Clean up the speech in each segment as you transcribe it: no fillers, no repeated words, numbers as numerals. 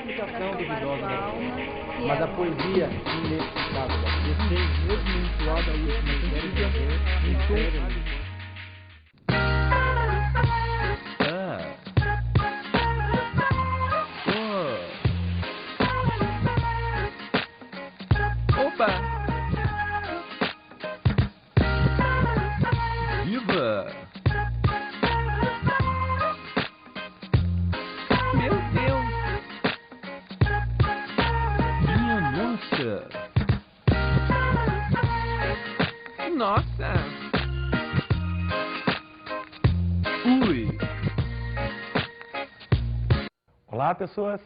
explicação duvidosa. Mas a poesia inexplicável daqui tem mesmo entoada aí, Opa! Viva! Meu Deus! Minha nossa! Nossa! Ui! Olá, pessoas!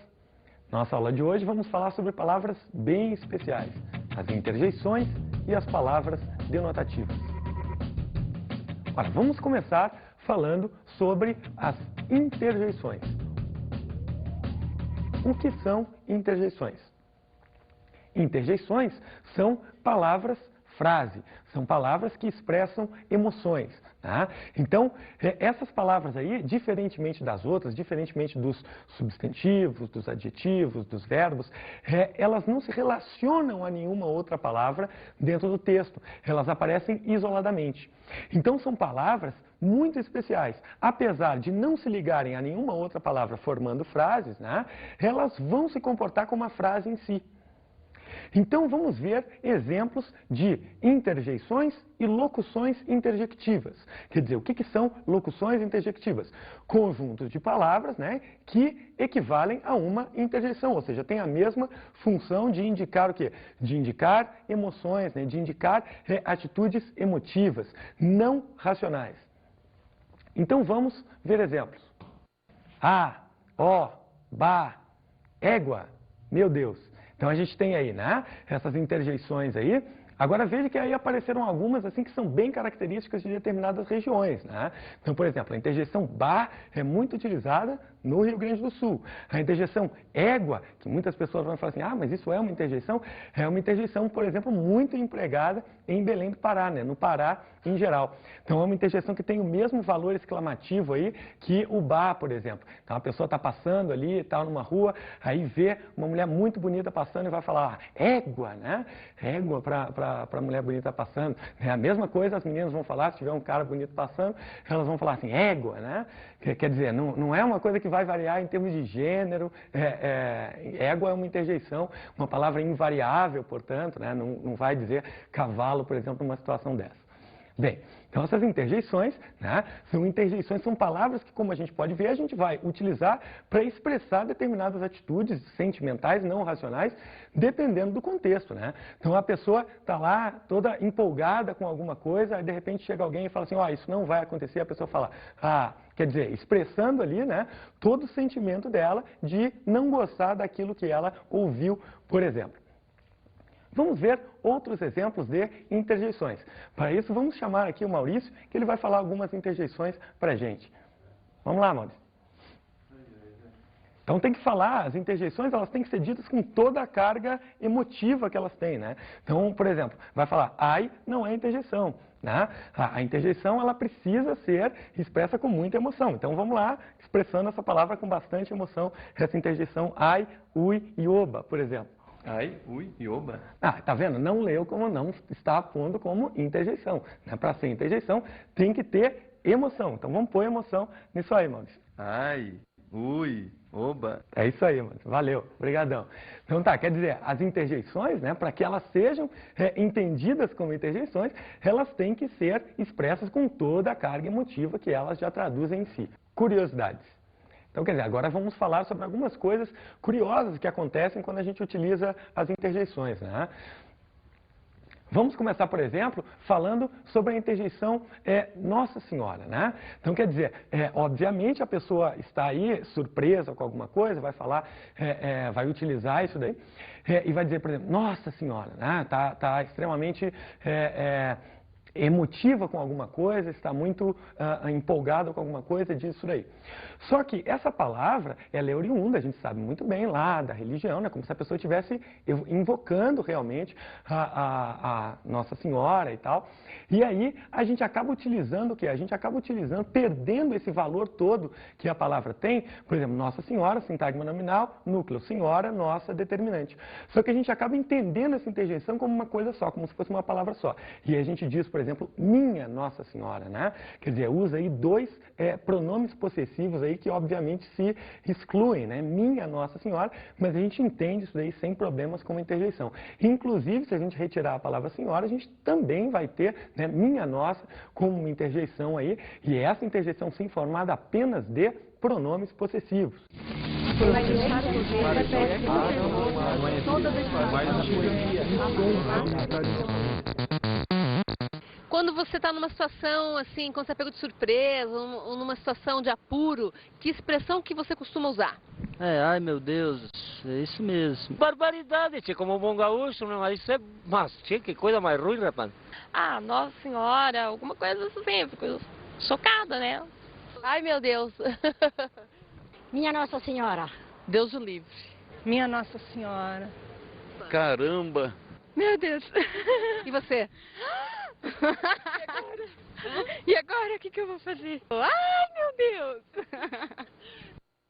Nossa aula de hoje vamos falar sobre palavras bem especiais, as interjeições e as palavras denotativas. Ora, vamos começar falando sobre as interjeições. O que são interjeições? Interjeições são palavras-frase, são palavras que expressam emoções. Tá? Então, essas palavras aí, diferentemente das outras, diferentemente dos substantivos, dos adjetivos, dos verbos, elas não se relacionam a nenhuma outra palavra dentro do texto. Elas aparecem isoladamente. Então, são palavras muito especiais. Apesar de não se ligarem a nenhuma outra palavra formando frases, né, elas vão se comportar como uma frase em si. Então, vamos ver exemplos de interjeições e locuções interjectivas. Quer dizer, o que são locuções interjectivas? Conjuntos de palavras, né, que equivalem a uma interjeição, ou seja, tem a mesma função de indicar o quê? De indicar emoções, né, de indicar atitudes emotivas, não racionais. Então, vamos ver exemplos. Ah, ó, bah, égua, meu Deus. Então a gente tem aí, né, essas interjeições aí. Agora veja que aí apareceram algumas assim que são bem características de determinadas regiões, né? Então, por exemplo, a interjeição bah é muito utilizada no Rio Grande do Sul. A interjeição égua, que muitas pessoas vão falar assim, ah, mas isso é uma interjeição, por exemplo, muito empregada em Belém do Pará, né? No Pará em geral. Então é uma interjeição que tem o mesmo valor exclamativo aí que o bah, por exemplo. Então a pessoa está passando ali e tal numa rua, aí vê uma mulher muito bonita passando e vai falar, ah, égua, né? Égua para a mulher bonita passando. É a mesma coisa as meninas vão falar, se tiver um cara bonito passando, elas vão falar assim, égua, né? Quer dizer, não é uma coisa que vai variar em termos de gênero. Égua é uma interjeição, uma palavra invariável, portanto, né? Não vai dizer cavalo, por exemplo, numa situação dessa. Bem, então essas interjeições, né, são palavras que, como a gente pode ver, a gente vai utilizar para expressar determinadas atitudes sentimentais, não racionais, dependendo do contexto, né? Então a pessoa está lá toda empolgada com alguma coisa, aí de repente chega alguém e fala assim, ó, isso não vai acontecer, a pessoa fala, ah, quer dizer, expressando ali, né, todo o sentimento dela de não gostar daquilo que ela ouviu, por exemplo. Vamos ver outros exemplos de interjeições. Para isso, vamos chamar aqui o Maurício, que ele vai falar algumas interjeições para a gente. Vamos lá, Maurício. Então tem que falar, as interjeições elas têm que ser ditas com toda a carga emotiva que elas têm, né? Então, por exemplo, vai falar, ai não é interjeição. Né? A interjeição ela precisa ser expressa com muita emoção. Então vamos lá, expressando essa palavra com bastante emoção, essa interjeição ai, ui e oba, por exemplo. Ai, ui e oba. Ah, tá vendo? Não leu como não está pondo como interjeição. Né? Para ser interjeição, tem que ter emoção. Então vamos pôr emoção nisso aí, Maurício. Ai, ui, oba. É isso aí, Maurício. Valeu. Obrigadão. Então tá, quer dizer, as interjeições, né, para que elas sejam entendidas como interjeições, elas têm que ser expressas com toda a carga emotiva que elas já traduzem em si. Curiosidades. Então, quer dizer, agora vamos falar sobre algumas coisas curiosas que acontecem quando a gente utiliza as interjeições, né? Vamos começar, por exemplo, falando sobre a interjeição Nossa Senhora, né? Então, quer dizer, obviamente a pessoa está aí surpresa com alguma coisa, vai falar, vai utilizar isso daí, e vai dizer, por exemplo, Nossa Senhora, né? Tá extremamente emotiva com alguma coisa, está muito empolgado com alguma coisa, diz isso daí. Só que essa palavra, ela é oriunda, a gente sabe muito bem lá da religião, né? Como se a pessoa estivesse invocando realmente a Nossa Senhora e tal. E aí a gente acaba utilizando o quê? A gente acaba utilizando, perdendo esse valor todo que a palavra tem. Por exemplo, Nossa Senhora, sintagma nominal, núcleo, Senhora, Nossa, determinante. Só que a gente acaba entendendo essa interjeição como uma coisa só, como se fosse uma palavra só. E a gente diz, por exemplo, minha Nossa Senhora, né? Quer dizer, usa aí dois pronomes possessivos aí que obviamente se excluem, né? Minha Nossa Senhora, mas a gente entende isso daí sem problemas como interjeição. Inclusive, se a gente retirar a palavra Senhora, a gente também vai ter, né, minha Nossa como uma interjeição aí, e essa interjeição sim formada apenas de pronomes possessivos. Quando você está numa situação assim, quando você é pego de surpresa, ou numa situação de apuro, que expressão que você costuma usar? Ai meu Deus, é isso mesmo. Barbaridade, tia, como um bom gaúcho, não? Isso é, mas, tia, que coisa mais ruim, rapaz. Ah, Nossa Senhora, alguma coisa assim, fico chocada, né? Ai, meu Deus. Minha Nossa Senhora. Deus o livre. Minha Nossa Senhora. Caramba. Meu Deus. E você? E agora, o que eu vou fazer? Ai, meu Deus.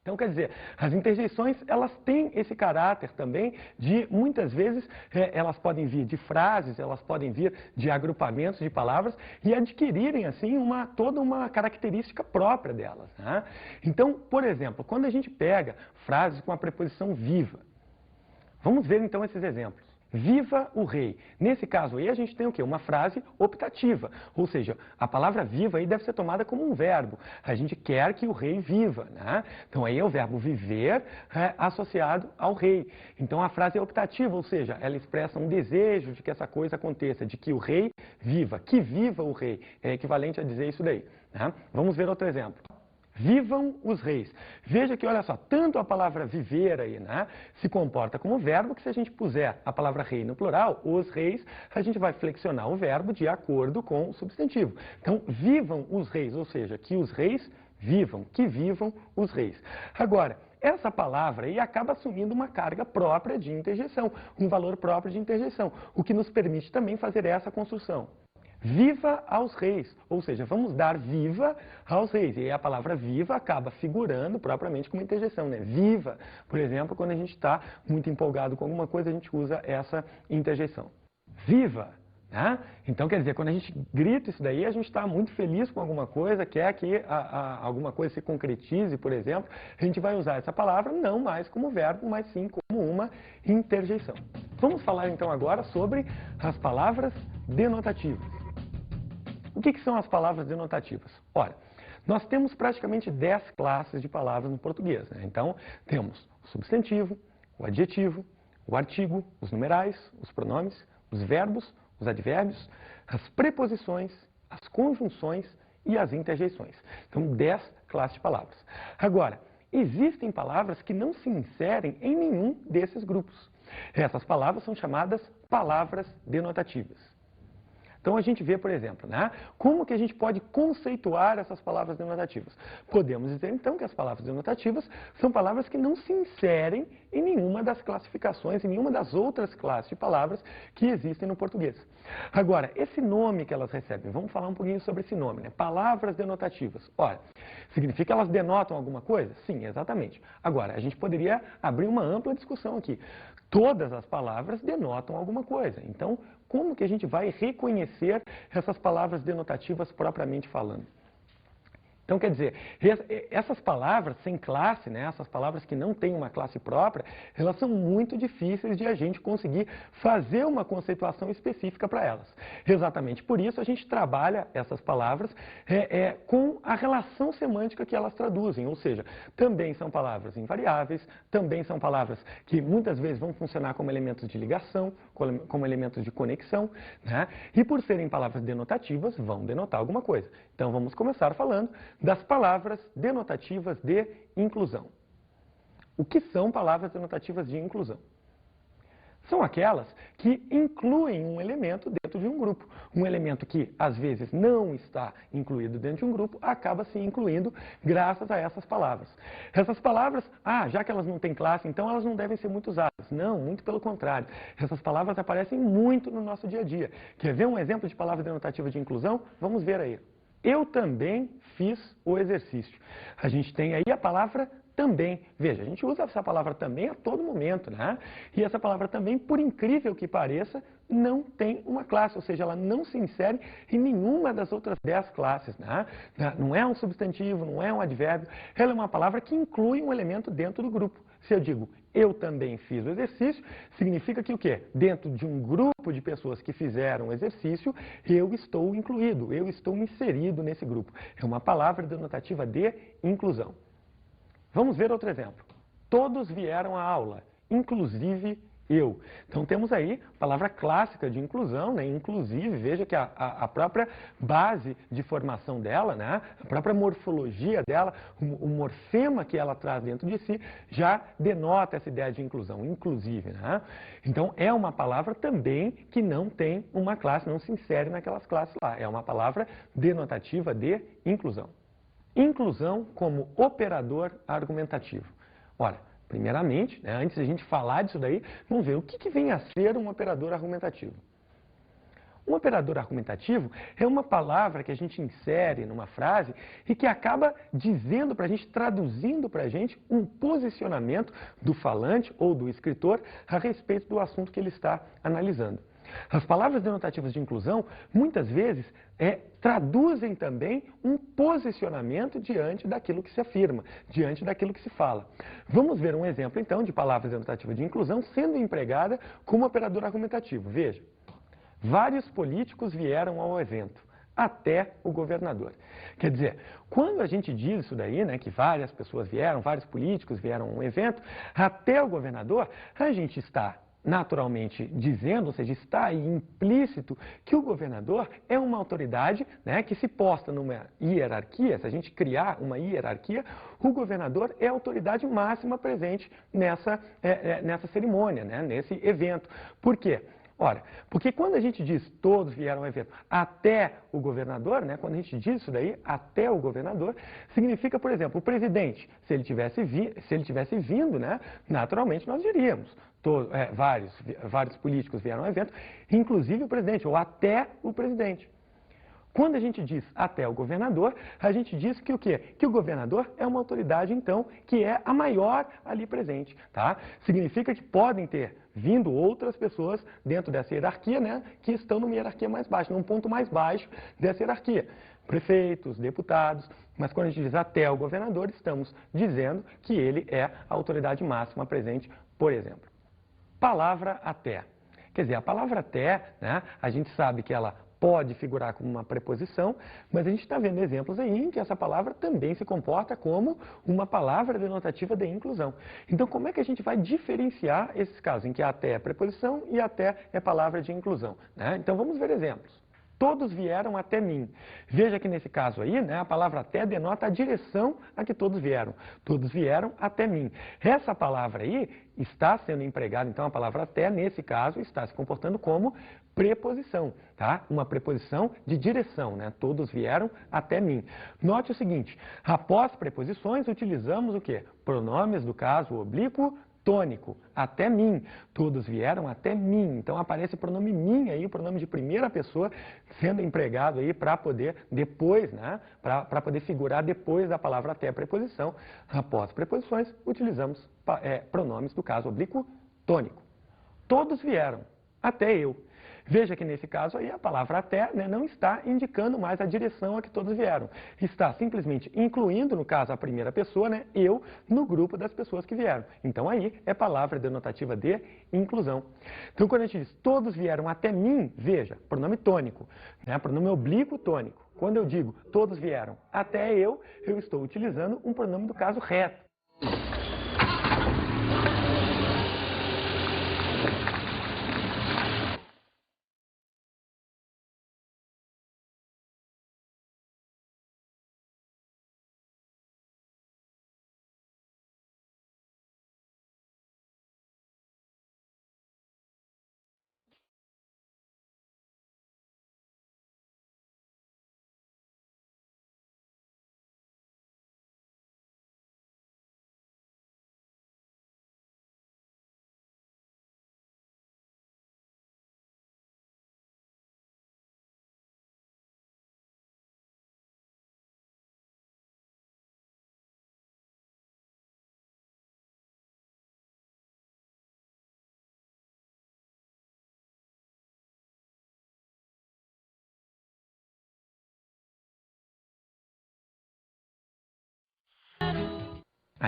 Então, quer dizer, as interjeições, elas têm esse caráter também de, muitas vezes, elas podem vir de frases, elas podem vir de agrupamentos de palavras e adquirirem, assim, toda uma característica própria delas, né? Então, por exemplo, quando a gente pega frases com a preposição viva, vamos ver, então, esses exemplos. Viva o rei. Nesse caso aí, a gente tem o quê? Uma frase optativa. Ou seja, a palavra viva aí deve ser tomada como um verbo. A gente quer que o rei viva, né? Então aí é o verbo viver associado ao rei. Então a frase é optativa, ou seja, ela expressa um desejo de que essa coisa aconteça, de que o rei viva. Que viva o rei. É equivalente a dizer isso daí, né? Vamos ver outro exemplo. Vivam os reis. Veja que, olha só, tanto a palavra viver aí, né, se comporta como verbo, que se a gente puser a palavra rei no plural, os reis, a gente vai flexionar o verbo de acordo com o substantivo. Então, vivam os reis, ou seja, que os reis vivam, que vivam os reis. Agora, essa palavra aí acaba assumindo uma carga própria de interjeição, um valor próprio de interjeição, o que nos permite também fazer essa construção. Viva aos reis, ou seja, vamos dar viva aos reis. E aí a palavra viva acaba figurando propriamente como interjeição, né? Viva, por exemplo, quando a gente está muito empolgado com alguma coisa, a gente usa essa interjeição. Viva, né? Então, quer dizer, quando a gente grita isso daí, a gente está muito feliz com alguma coisa, quer que alguma coisa se concretize, por exemplo, a gente vai usar essa palavra não mais como verbo, mas sim como uma interjeição. Vamos falar então agora sobre as palavras denotativas. O que são as palavras denotativas? Olha, nós temos praticamente 10 classes de palavras no português, né? Então, temos o substantivo, o adjetivo, o artigo, os numerais, os pronomes, os verbos, os advérbios, as preposições, as conjunções e as interjeições. Então, 10 classes de palavras. Agora, existem palavras que não se inserem em nenhum desses grupos. Essas palavras são chamadas palavras denotativas. Então a gente vê, por exemplo, né, como que a gente pode conceituar essas palavras denotativas. Podemos dizer, então, que as palavras denotativas são palavras que não se inserem em nenhuma das classificações, em nenhuma das outras classes de palavras que existem no português. Agora, esse nome que elas recebem, vamos falar um pouquinho sobre esse nome, né? Palavras denotativas. Olha, significa que elas denotam alguma coisa? Sim, exatamente. Agora, a gente poderia abrir uma ampla discussão aqui. Todas as palavras denotam alguma coisa. Então, como que a gente vai reconhecer essas palavras denotativas propriamente falando? Então, quer dizer, essas palavras sem classe, né, essas palavras que não têm uma classe própria, elas são muito difíceis de a gente conseguir fazer uma conceituação específica para elas. Exatamente por isso a gente trabalha essas palavras com a relação semântica que elas traduzem, ou seja, também são palavras invariáveis, também são palavras que muitas vezes vão funcionar como elementos de ligação, como elementos de conexão, né? E por serem palavras denotativas, vão denotar alguma coisa. Então vamos começar falando das palavras denotativas de inclusão. O que são palavras denotativas de inclusão? são aquelas que incluem um elemento dentro de um grupo. Um elemento que, às vezes, não está incluído dentro de um grupo, acaba se incluindo graças a essas palavras. Essas palavras, já que elas não têm classe, então elas não devem ser muito usadas. Não, muito pelo contrário. Essas palavras aparecem muito no nosso dia a dia. Quer ver um exemplo de palavra denotativa de inclusão? Vamos ver aí. Eu também fiz o exercício. A gente tem aí a palavra também. Veja, a gente usa essa palavra também a todo momento, né? E essa palavra também, por incrível que pareça, não tem uma classe, ou seja, ela não se insere em nenhuma das outras 10 classes, né? Não é um substantivo, não é um advérbio, ela é uma palavra que inclui um elemento dentro do grupo. Se eu digo, eu também fiz o exercício, significa que o quê? Dentro de um grupo de pessoas que fizeram o exercício, eu estou incluído, eu estou inserido nesse grupo. É uma palavra denotativa de inclusão. Vamos ver outro exemplo. Todos vieram à aula, inclusive eu. Então temos aí a palavra clássica de inclusão, né? Inclusive, veja que a própria base de formação dela, né? A própria morfologia dela, o morfema que ela traz dentro de si, já denota essa ideia de inclusão, inclusive, né? Então é uma palavra também que não tem uma classe, não se insere naquelas classes lá. É uma palavra denotativa de inclusão. Inclusão como operador argumentativo. Ora, primeiramente, né, antes de a gente falar disso daí, vamos ver o que vem a ser um operador argumentativo. Um operador argumentativo é uma palavra que a gente insere numa frase e que acaba dizendo para a gente, traduzindo para a gente um posicionamento do falante ou do escritor a respeito do assunto que ele está analisando. As palavras denotativas de inclusão, muitas vezes, traduzem também um posicionamento diante daquilo que se afirma, diante daquilo que se fala. Vamos ver um exemplo, então, de palavras denotativas de inclusão sendo empregada como operador argumentativo. Veja, vários políticos vieram ao evento, até o governador. Quer dizer, quando a gente diz isso daí, né, que várias pessoas vieram, vários políticos vieram a um evento, até o governador, a gente está naturalmente dizendo, ou seja, está aí implícito que o governador é uma autoridade, né, que se posta numa hierarquia. Se a gente criar uma hierarquia, o governador é a autoridade máxima presente nessa cerimônia, né, nesse evento. Por quê? Ora, porque quando a gente diz todos vieram ao evento até o governador, né, quando a gente diz isso daí, até o governador, significa, por exemplo, o presidente, se ele tivesse vindo, né, naturalmente nós diríamos, vários políticos vieram ao evento, inclusive o presidente, ou até o presidente. Quando a gente diz até o governador, a gente diz que o quê? Que o governador é uma autoridade, então, que é a maior ali presente, tá? Significa que podem ter vindo outras pessoas dentro dessa hierarquia, né, que estão numa hierarquia mais baixa, num ponto mais baixo dessa hierarquia. Prefeitos, deputados, mas quando a gente diz até o governador, estamos dizendo que ele é a autoridade máxima presente, por exemplo. Palavra até. Quer dizer, a palavra até, né, a gente sabe que ela pode figurar como uma preposição, mas a gente está vendo exemplos aí em que essa palavra também se comporta como uma palavra denotativa de inclusão. Então, como é que a gente vai diferenciar esses casos em que até é preposição e até é palavra de inclusão, né? Então, vamos ver exemplos. Todos vieram até mim. Veja que nesse caso aí, né, a palavra até denota a direção a que todos vieram. Todos vieram até mim. Essa palavra aí está sendo empregada, então a palavra até, nesse caso, está se comportando como preposição, tá? Uma preposição de direção, né? Todos vieram até mim. Note o seguinte, após preposições utilizamos o quê? Pronomes do caso oblíquo, tônico, até mim. Todos vieram até mim. Então aparece o pronome mim aí, o pronome de primeira pessoa sendo empregado aí para poder depois, né, para poder figurar depois da palavra até a preposição. Após preposições, utilizamos pronomes do caso oblíquo tônico. Todos vieram, até eu. Veja que nesse caso aí a palavra até, né, não está indicando mais a direção a que todos vieram. Está simplesmente incluindo, no caso, a primeira pessoa, né, eu, no grupo das pessoas que vieram. Então aí é palavra denotativa de inclusão. Então quando a gente diz todos vieram até mim, veja, pronome tônico, né, pronome oblíquo tônico. Quando eu digo todos vieram até eu estou utilizando um pronome do caso reto.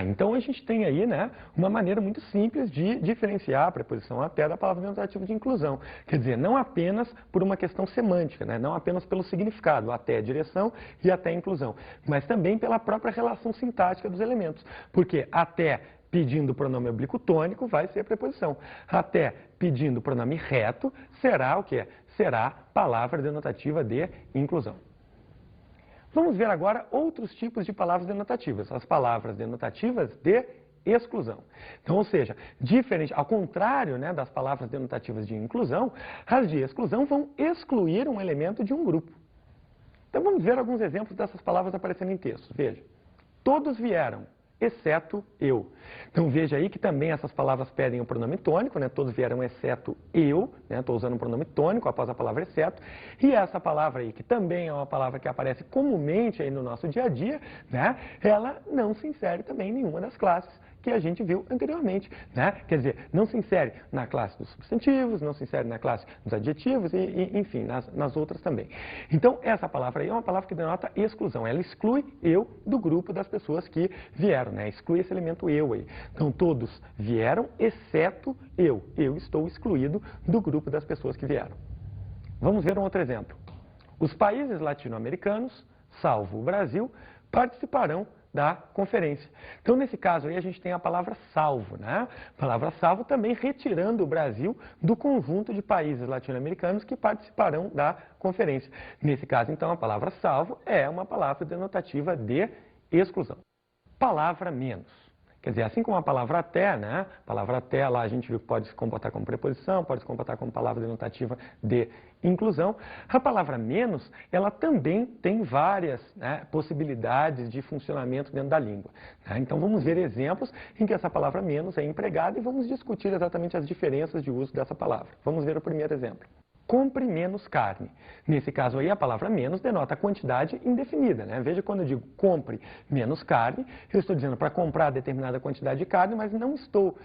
Então a gente tem aí, né, uma maneira muito simples de diferenciar a preposição até da palavra denotativa de inclusão. Quer dizer, não apenas por uma questão semântica, né, não apenas pelo significado, até direção e até inclusão, mas também pela própria relação sintática dos elementos. Porque até pedindo o pronome oblíquo tônico vai ser a preposição. Até pedindo o pronome reto será o quê? Será palavra denotativa de inclusão. Vamos ver agora outros tipos de palavras denotativas, as palavras denotativas de exclusão. Então, ou seja, diferente, ao contrário, né, das palavras denotativas de inclusão, as de exclusão vão excluir um elemento de um grupo. Então vamos ver alguns exemplos dessas palavras aparecendo em textos. Veja, todos vieram, exceto eu. Então veja aí que também essas palavras pedem o pronome tônico, né? Todos vieram exceto eu, né? Estou usando o pronome tônico após a palavra exceto. E essa palavra aí, que também é uma palavra que aparece comumente aí no nosso dia a dia, né? Ela não se insere também em nenhuma das classes que a gente viu anteriormente, né? Quer dizer, não se insere na classe dos substantivos, não se insere na classe dos adjetivos e enfim, nas outras também. Então, essa palavra aí é uma palavra que denota exclusão. Ela exclui eu do grupo das pessoas que vieram, né? Exclui esse elemento eu aí. Então, todos vieram, exceto eu. Eu estou excluído do grupo das pessoas que vieram. Vamos ver um outro exemplo. Os países latino-americanos, salvo o Brasil, participarão da conferência. Então, nesse caso aí, a gente tem a palavra salvo, né? A palavra salvo também retirando o Brasil do conjunto de países latino-americanos que participarão da conferência. Nesse caso, então, a palavra salvo é uma palavra denotativa de exclusão. Palavra menos. Quer dizer, assim como a palavra até, né? A palavra até lá a gente viu que pode se comportar como preposição, pode se comportar como palavra denotativa de inclusão. A palavra menos, ela também tem várias, né, possibilidades de funcionamento dentro da língua, né? Então vamos ver exemplos em que essa palavra menos é empregada e vamos discutir exatamente as diferenças de uso dessa palavra. Vamos ver o primeiro exemplo. Compre menos carne. Nesse caso aí, a palavra menos denota a quantidade indefinida, né? Veja, quando eu digo compre menos carne, eu estou dizendo para comprar determinada quantidade de carne, mas não estou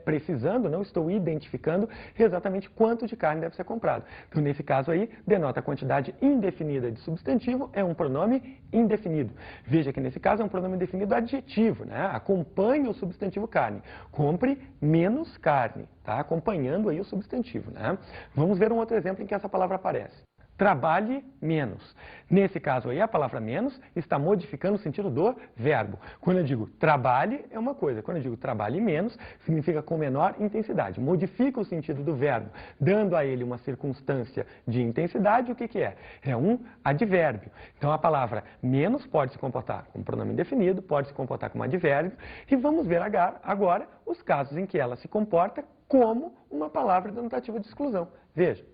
precisando, não estou identificando exatamente quanto de carne deve ser comprado. Então, nesse caso aí, denota a quantidade indefinida de substantivo, é um pronome indefinido. Veja que nesse caso é um pronome indefinido adjetivo, né? Acompanha o substantivo carne. Compre menos carne. Tá acompanhando aí o substantivo, né? Vamos ver um outro exemplo em que essa palavra aparece. Trabalhe menos. Nesse caso aí, a palavra menos está modificando o sentido do verbo. Quando eu digo trabalhe, é uma coisa. Quando eu digo trabalhe menos, significa com menor intensidade. Modifica o sentido do verbo, dando a ele uma circunstância de intensidade. O que que é? É um advérbio. Então, a palavra menos pode se comportar como pronome indefinido, pode se comportar como advérbio. E vamos ver agora os casos em que ela se comporta como uma palavra denotativa de exclusão. Veja.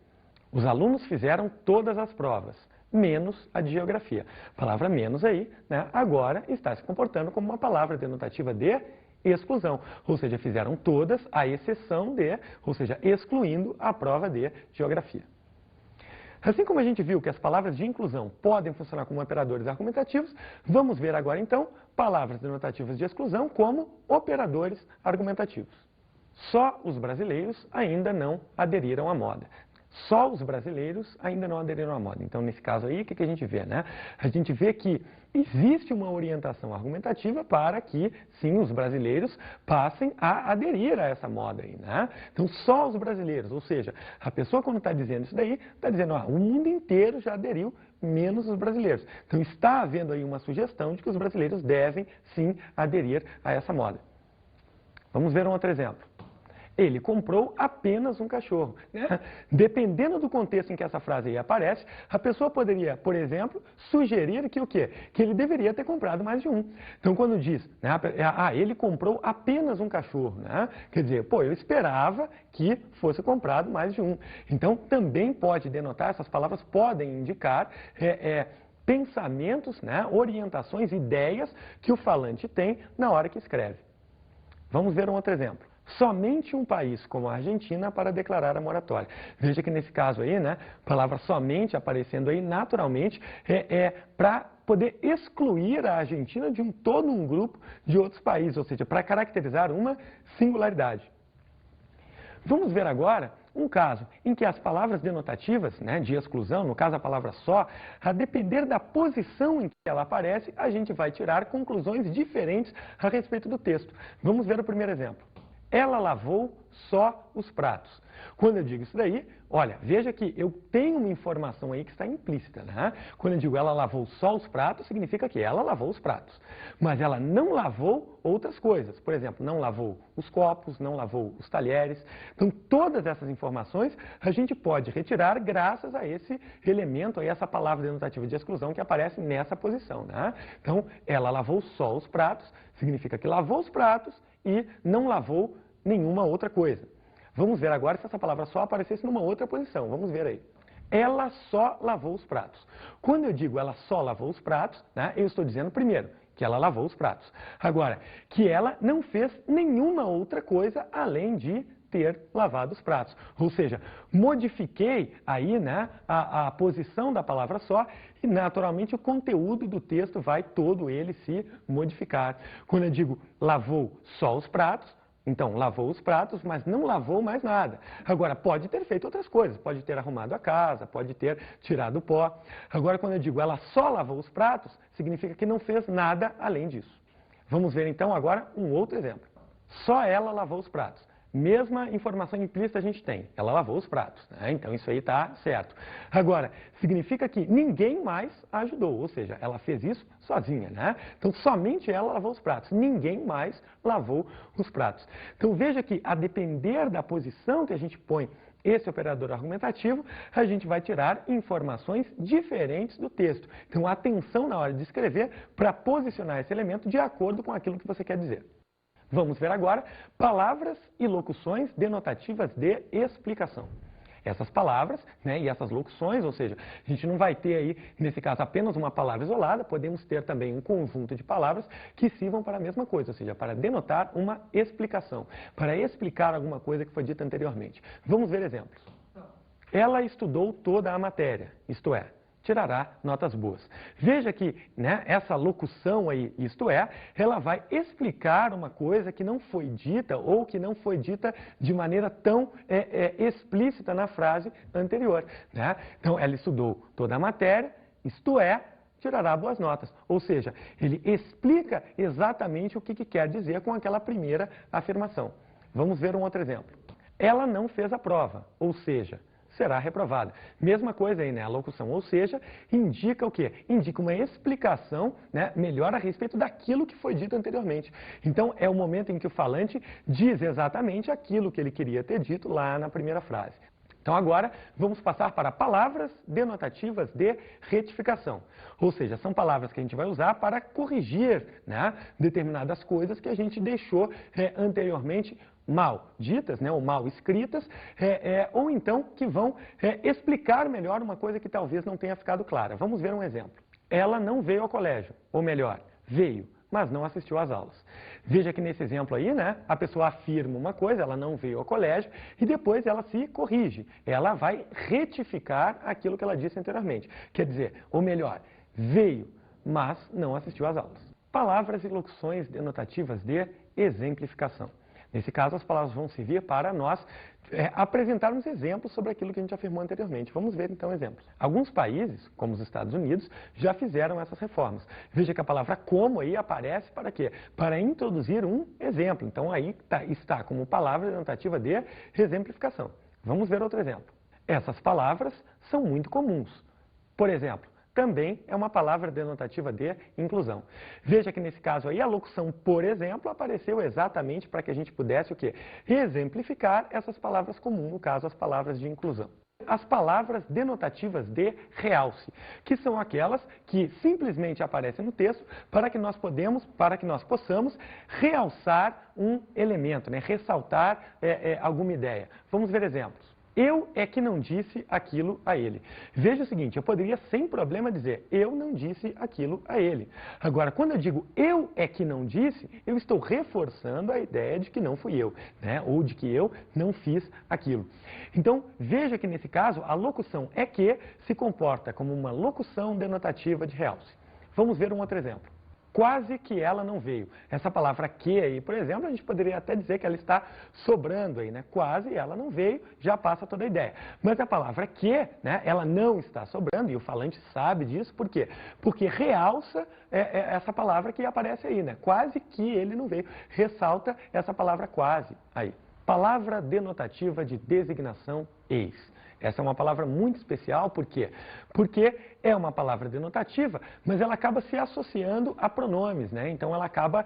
Os alunos fizeram todas as provas, menos a de geografia. A palavra menos aí, né, agora está se comportando como uma palavra denotativa de exclusão. Ou seja, fizeram todas, à exceção de, ou seja, excluindo a prova de geografia. Assim como a gente viu que as palavras de inclusão podem funcionar como operadores argumentativos, vamos ver agora, então, palavras denotativas de exclusão como operadores argumentativos. Só os brasileiros ainda não aderiram à moda. Só os brasileiros ainda não aderiram à moda. Então, nesse caso aí, o que a gente vê, né? A gente vê que existe uma orientação argumentativa para que, sim, os brasileiros passem a aderir a essa moda aí, né? Então, só os brasileiros, ou seja, a pessoa quando está dizendo isso daí, está dizendo, o mundo inteiro já aderiu, menos os brasileiros. Então, está havendo aí uma sugestão de que os brasileiros devem, sim, aderir a essa moda. Vamos ver um outro exemplo. Ele comprou apenas um cachorro, né? Dependendo do contexto em que essa frase aí aparece, a pessoa poderia, por exemplo, sugerir que o quê? Que ele deveria ter comprado mais de um. Então, quando diz, né, ele comprou apenas um cachorro, né? Quer dizer, eu esperava que fosse comprado mais de um. Então, também pode denotar, essas palavras podem indicar pensamentos, né, orientações, ideias que o falante tem na hora que escreve. Vamos ver um outro exemplo. Somente um país como a Argentina para declarar a moratória. Veja que nesse caso aí, né, a palavra somente aparecendo aí naturalmente para poder excluir a Argentina de todo um grupo de outros países, ou seja, para caracterizar uma singularidade. Vamos ver agora um caso em que as palavras denotativas, né, de exclusão, no caso a palavra só, a depender da posição em que ela aparece, a gente vai tirar conclusões diferentes a respeito do texto. Vamos ver o primeiro exemplo. Ela lavou só os pratos. Quando eu digo isso daí, olha, veja que eu tenho uma informação aí que está implícita, né? Quando eu digo ela lavou só os pratos, significa que ela lavou os pratos. Mas ela não lavou outras coisas. Por exemplo, não lavou os copos, não lavou os talheres. Então, todas essas informações a gente pode retirar graças a esse elemento, a essa palavra denotativa de exclusão que aparece nessa posição, né? Então, ela lavou só os pratos, significa que lavou os pratos e não lavou nenhuma outra coisa. Vamos ver agora se essa palavra só aparecesse numa outra posição. Vamos ver aí. Ela só lavou os pratos. Quando eu digo ela só lavou os pratos, né, eu estou dizendo primeiro que ela lavou os pratos. Agora, que ela não fez nenhuma outra coisa além de ter lavado os pratos. Ou seja, modifiquei aí, né, a posição da palavra só e naturalmente o conteúdo do texto vai todo ele se modificar. Quando eu digo lavou só os pratos, então, lavou os pratos, mas não lavou mais nada. Agora, pode ter feito outras coisas. Pode ter arrumado a casa, pode ter tirado o pó. Agora, quando eu digo ela só lavou os pratos, significa que não fez nada além disso. Vamos ver, então, agora um outro exemplo. Só ela lavou os pratos. Mesma informação implícita a gente tem. Ela lavou os pratos, né? Então, isso aí está certo. Agora, significa que ninguém mais a ajudou. Ou seja, ela fez isso sozinha, né? Então, somente ela lavou os pratos. Ninguém mais lavou os pratos. Então, veja que, a depender da posição que a gente põe esse operador argumentativo, a gente vai tirar informações diferentes do texto. Então, atenção na hora de escrever para posicionar esse elemento de acordo com aquilo que você quer dizer. Vamos ver agora palavras e locuções denotativas de explicação. Essas palavras, né, e essas locuções, ou seja, a gente não vai ter aí, nesse caso, apenas uma palavra isolada, podemos ter também um conjunto de palavras que sirvam para a mesma coisa, ou seja, para denotar uma explicação, para explicar alguma coisa que foi dita anteriormente. Vamos ver exemplos. Ela estudou toda a matéria, isto é, tirará notas boas. Veja que, né, essa locução aí, isto é, ela vai explicar uma coisa que não foi dita ou que não foi dita de maneira tão explícita na frase anterior, né? Então, ela estudou toda a matéria, isto é, tirará boas notas. Ou seja, ele explica exatamente o que quer dizer com aquela primeira afirmação. Vamos ver um outro exemplo. Ela não fez a prova, ou seja, será reprovada. Mesma coisa aí, né? A locução, ou seja, indica o quê? Indica uma explicação, né, melhor a respeito daquilo que foi dito anteriormente. Então, é o momento em que o falante diz exatamente aquilo que ele queria ter dito lá na primeira frase. Então, agora, vamos passar para palavras denotativas de retificação. Ou seja, são palavras que a gente vai usar para corrigir, né, determinadas coisas que a gente deixou anteriormente mal ditas, né, ou mal escritas, ou então que vão explicar melhor uma coisa que talvez não tenha ficado clara. Vamos ver um exemplo. Ela não veio ao colégio, ou melhor, veio, mas não assistiu às aulas. Veja que nesse exemplo aí, né, a pessoa afirma uma coisa, ela não veio ao colégio, e depois ela se corrige. Ela vai retificar aquilo que ela disse anteriormente. Quer dizer, ou melhor, veio, mas não assistiu às aulas. Palavras e locuções denotativas de exemplificação. Nesse caso, as palavras vão servir para nós apresentarmos exemplos sobre aquilo que a gente afirmou anteriormente. Vamos ver, então, exemplos. Alguns países, como os Estados Unidos, já fizeram essas reformas. Veja que a palavra como aí aparece para quê? Para introduzir um exemplo. Então, aí está como palavra denotativa de exemplificação. Vamos ver outro exemplo. Essas palavras são muito comuns. Por exemplo, também é uma palavra denotativa de inclusão. Veja que nesse caso aí a locução, por exemplo, apareceu exatamente para que a gente pudesse o quê? Exemplificar essas palavras comuns, no caso as palavras de inclusão. As palavras denotativas de realce, que são aquelas que simplesmente aparecem no texto para que nós possamos realçar um elemento, né? Ressaltar alguma ideia. Vamos ver exemplos. Eu é que não disse aquilo a ele. Veja o seguinte, eu poderia sem problema dizer, eu não disse aquilo a ele. Agora, quando eu digo eu é que não disse, eu estou reforçando a ideia de que não fui eu, né? Ou de que eu não fiz aquilo. Então, veja que nesse caso, a locução é que se comporta como uma locução denotativa de realce. Vamos ver um outro exemplo. quase que ela não veio. Essa palavra que aí, por exemplo, a gente poderia até dizer que ela está sobrando aí, né? Quase ela não veio, já passa toda a ideia. Mas a palavra que, né, ela não está sobrando, e o falante sabe disso, por quê? Porque realça essa palavra que aparece aí, né? Quase que ele não veio. Ressalta essa palavra quase aí. Palavra denotativa de designação eis. Essa é uma palavra muito especial, por quê? Porque é uma palavra denotativa, mas ela acaba se associando a pronomes, né? Então ela acaba,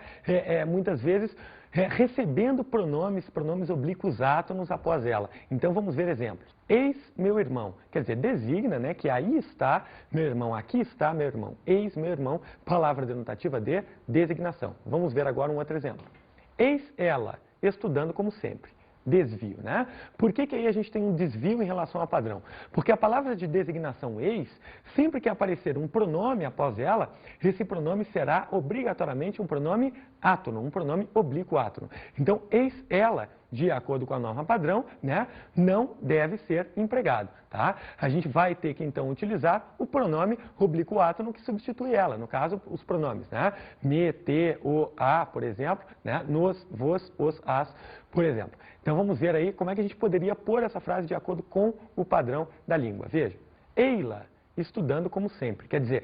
muitas vezes, recebendo pronomes oblíquos átonos após ela. Então vamos ver exemplos. Eis meu irmão, quer dizer, designa, né, que aí está meu irmão, aqui está meu irmão. Eis meu irmão, palavra denotativa de designação. Vamos ver agora um outro exemplo. Eis ela, estudando como sempre. Desvio, né? Por que aí a gente tem um desvio em relação ao padrão? Porque a palavra de designação eis, sempre que aparecer um pronome após ela, esse pronome será obrigatoriamente um pronome átono, um pronome oblíquo átono. Então, eis ela, de acordo com a norma padrão, né, não deve ser empregado, tá? A gente vai ter que, então, utilizar o pronome oblíquo átono que substitui ela, no caso, os pronomes, né? Me, te, o, a, por exemplo, né? Nos, vos, os, as, por exemplo. Então, vamos ver aí como é que a gente poderia pôr essa frase de acordo com o padrão da língua. Veja, eila, estudando como sempre. Quer dizer,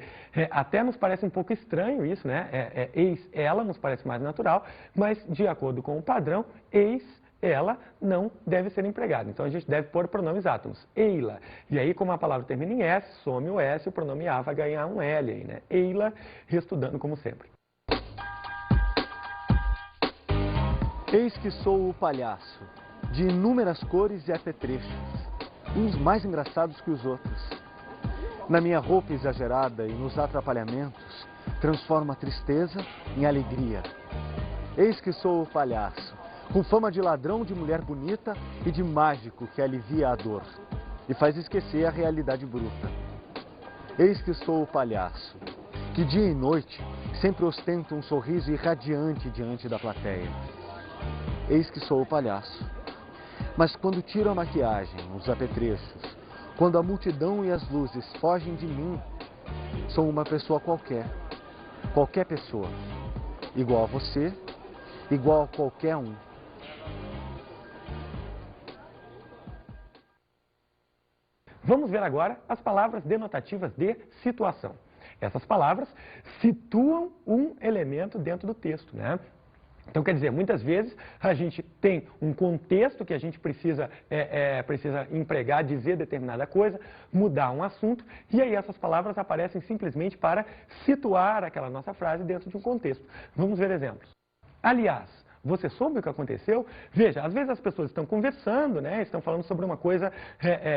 até nos parece um pouco estranho isso, né? Eis ela nos parece mais natural, mas de acordo com o padrão, eis ela não deve ser empregada. Então a gente deve pôr pronomes átomos. Eila. E aí, como a palavra termina em S, some o S, o pronome a vai ganhar um L aí, né? Eila, estudando como sempre. Eis que sou o palhaço, de inúmeras cores e apetrechos, uns mais engraçados que os outros. Na minha roupa exagerada e nos atrapalhamentos, transformo a tristeza em alegria. Eis que sou o palhaço, com fama de ladrão de mulher bonita e de mágico que alivia a dor e faz esquecer a realidade bruta. Eis que sou o palhaço, que dia e noite sempre ostenta um sorriso irradiante diante da plateia. Eis que sou o palhaço, mas quando tiro a maquiagem, os apetrechos, quando a multidão e as luzes fogem de mim, sou uma pessoa qualquer pessoa, igual a você, igual a qualquer um. Vamos ver agora as palavras denotativas de situação. Essas palavras situam um elemento dentro do texto, né? Então, quer dizer, muitas vezes a gente tem um contexto que a gente precisa empregar, dizer determinada coisa, mudar um assunto, e aí essas palavras aparecem simplesmente para situar aquela nossa frase dentro de um contexto. Vamos ver exemplos. Aliás, você soube o que aconteceu? Veja, às vezes as pessoas estão conversando, né? Estão falando sobre uma coisa,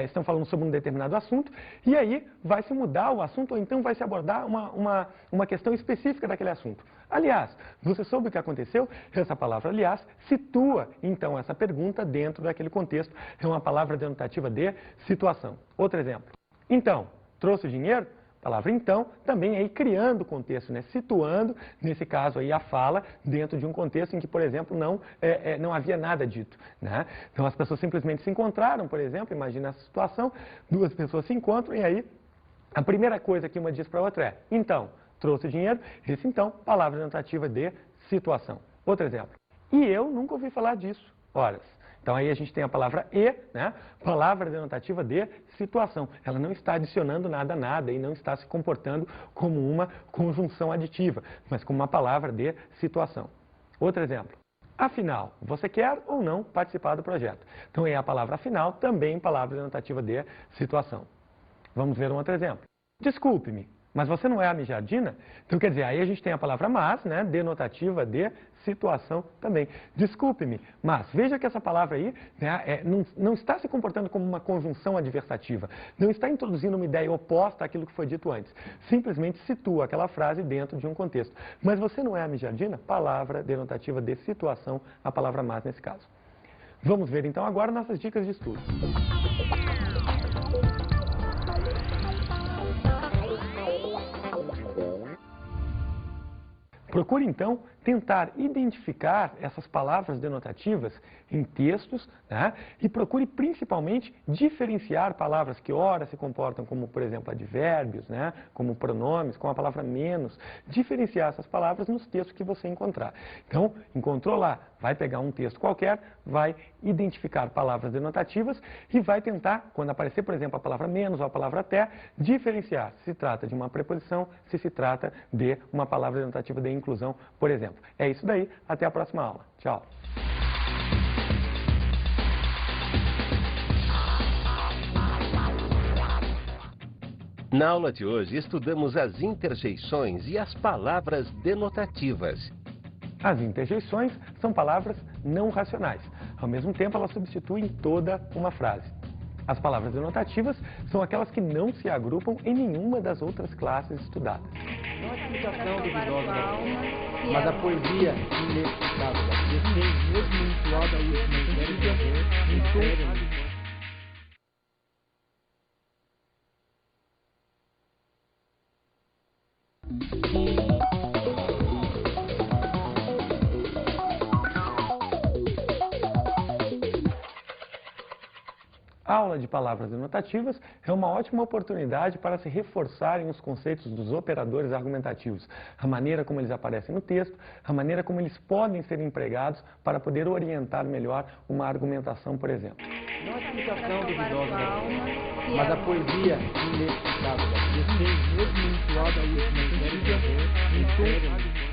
estão falando sobre um determinado assunto, e aí vai se mudar o assunto, ou então vai se abordar uma questão específica daquele assunto. Aliás, você soube o que aconteceu? Essa palavra, aliás, situa, então, essa pergunta dentro daquele contexto. É uma palavra denotativa de situação. Outro exemplo. Então, trouxe o dinheiro? Palavra então, também aí criando o contexto, né? Situando, nesse caso aí, a fala dentro de um contexto em que, por exemplo, não havia nada dito, né? Então as pessoas simplesmente se encontraram, por exemplo, imagina essa situação, duas pessoas se encontram e aí a primeira coisa que uma diz para a outra é, então, trouxe o dinheiro, esse então, palavra denotativa de situação. Outro exemplo, e eu nunca ouvi falar disso, horas. Então aí a gente tem a palavra e, né? Palavra denotativa de situação. Ela não está adicionando nada a nada e não está se comportando como uma conjunção aditiva, mas como uma palavra de situação. Outro exemplo. Afinal, você quer ou não participar do projeto? Então é a palavra afinal, também palavra denotativa de situação. Vamos ver um outro exemplo. Desculpe-me, mas você não é a mijardina? Então, quer dizer, aí a gente tem a palavra mas, né, denotativa de situação também. Desculpe-me, mas veja que essa palavra aí, né, não está se comportando como uma conjunção adversativa, não está introduzindo uma ideia oposta àquilo que foi dito antes. Simplesmente situa aquela frase dentro de um contexto. Mas você não é a mijardina? Palavra denotativa de situação, a palavra mas nesse caso. Vamos ver então agora nossas dicas de estudo. Procure, então, tentar identificar essas palavras denotativas em textos, né? E procure principalmente diferenciar palavras que ora se comportam como, por exemplo, advérbios, né? Como pronomes, com a palavra menos. Diferenciar essas palavras nos textos que você encontrar. Então, encontrou lá, vai pegar um texto qualquer, vai identificar palavras denotativas e vai tentar, quando aparecer, por exemplo, a palavra menos ou a palavra até, diferenciar se se trata de uma preposição, se trata de uma palavra denotativa de inclusão, por exemplo. É isso daí, até a próxima aula. Tchau! Na aula de hoje, estudamos as interjeições e as palavras denotativas. As interjeições são palavras não racionais. Ao mesmo tempo, elas substituem toda uma frase. As palavras denotativas são aquelas que não se agrupam em nenhuma das outras classes estudadas. Uma explicação duvidosa, mas a poesia inexplicável da tem mesmo entoada a última série. A aula de palavras denotativas é uma ótima oportunidade para se reforçarem os conceitos dos operadores argumentativos, a maneira como eles aparecem no texto, a maneira como eles podem ser empregados para poder orientar melhor uma argumentação, por exemplo. Não é explicação duvidosa, mas a poesia inexplicável da tem mesmo entoada a última série.